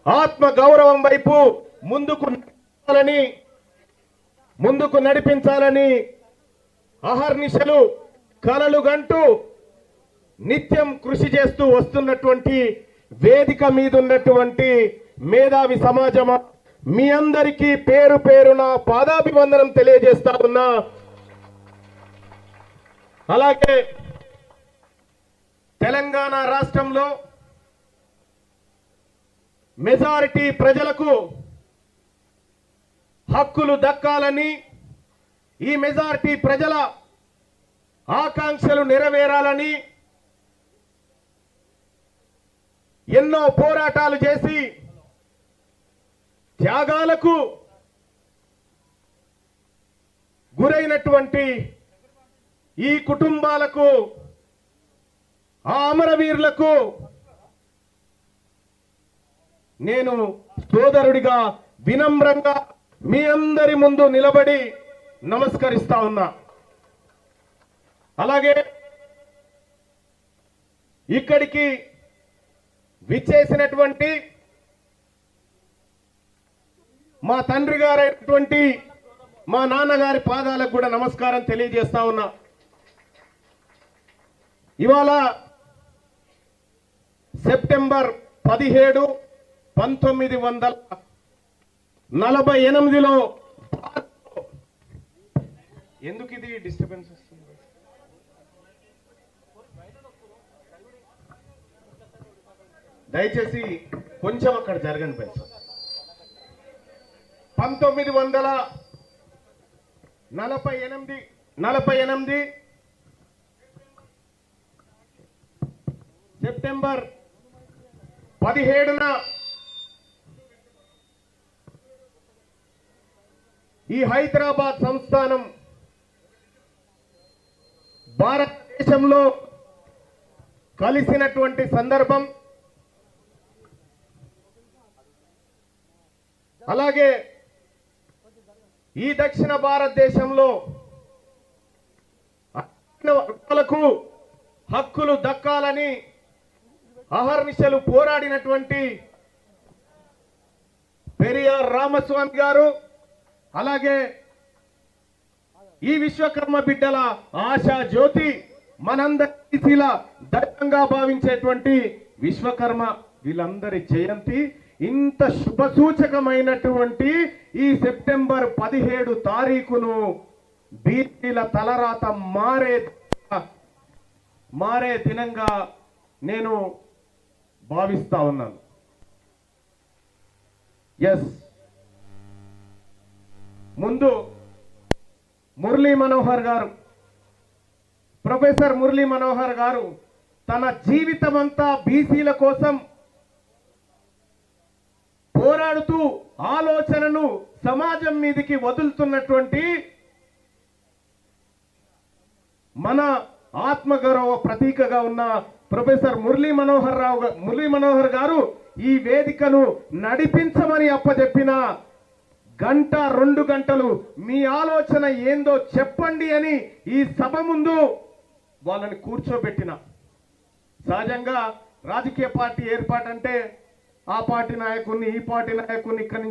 ఆత్మ గౌరవం వైపు ముందుకు నడిపించాలని అహర్నిశలు కలలు గంటూ నిత్యం కృషి చేస్తూ వస్తున్నటువంటి వేదిక మీద ఉన్నటువంటి మేధావి సమాజమా, మీ అందరికీ పేరు పేరున పాదాభివందనం తెలియజేస్తా ఉన్నా. అలాగే తెలంగాణ రాష్ట్రంలో మెజారిటీ ప్రజలకు హక్కులు దక్కాలని, ఈ మెజారిటీ ప్రజల ఆకాంక్షలు నెరవేరాలని ఎన్నో పోరాటాలు చేసి త్యాగాలకు గురైనటువంటి ఈ కుటుంబాలకు, ఆ అమరవీరులకు నేను సోదరుడిగా వినమ్రంగా మీ అందరి ముందు నిలబడి నమస్కరిస్తా ఉన్నా. అలాగే ఇక్కడికి విచ్చేసినటువంటి మా తండ్రి గారైనటువంటి మా నాన్నగారి పాదాలకు కూడా నమస్కారం తెలియజేస్తా ఉన్నా. ఇవాళ సెప్టెంబర్ 17, 1948లో ఎందుకు ఇది డిస్టర్బెన్స్ వస్తుంది? దయచేసి కొంచెం అక్కడ జరగండి పెంచ. 1948 సెప్టెంబర్ 17న ఈ హైదరాబాద్ సంస్థానం భారతదేశంలో కలిసినటువంటి సందర్భం. అలాగే ఈ దక్షిణ భారతదేశంలో వర్గాలకు హక్కులు దక్కాలని అహర్నిశలు పోరాడినటువంటి పెరియార్ రామస్వామి గారు, అలాగే ఈ విశ్వకర్మ బిడ్డల ఆశా జ్యోతి, మనందరి దైవంగా భావించేటువంటి విశ్వకర్మ, వీళ్ళందరి జయంతి. ఇంత శుభసూచకమైనటువంటి ఈ సెప్టెంబర్ 17 తారీఖును బీసీల తలరాత మారే దినంగా నేను భావిస్తా ఉన్నాను. ఎస్, ముందు మురళీ మనోహర్ గారు, ప్రొఫెసర్ మురళీ మనోహర్ గారు తన జీవితమంతా బీసీల కోసం పోరాడుతూ ఆలోచనను సమాజం మీదకి వదులుతున్నటువంటి మన ఆత్మగౌరవ ప్రతీకగా ఉన్న ప్రొఫెసర్ మురళీ మనోహర్ గారు ఈ వేదికను నడిపించమని అప్పచెప్పిన గంట 2 గంటలు మీ ఆలోచన ఏందో చెప్పండి అని ఈ సభ ముందు వాళ్ళని కూర్చోబెట్టిన. సహజంగా రాజకీయ పార్టీ ఏర్పాటంటే ఆ పార్టీ నాయకుడిని, ఈ పార్టీ నాయకుడిని ఇక్కడి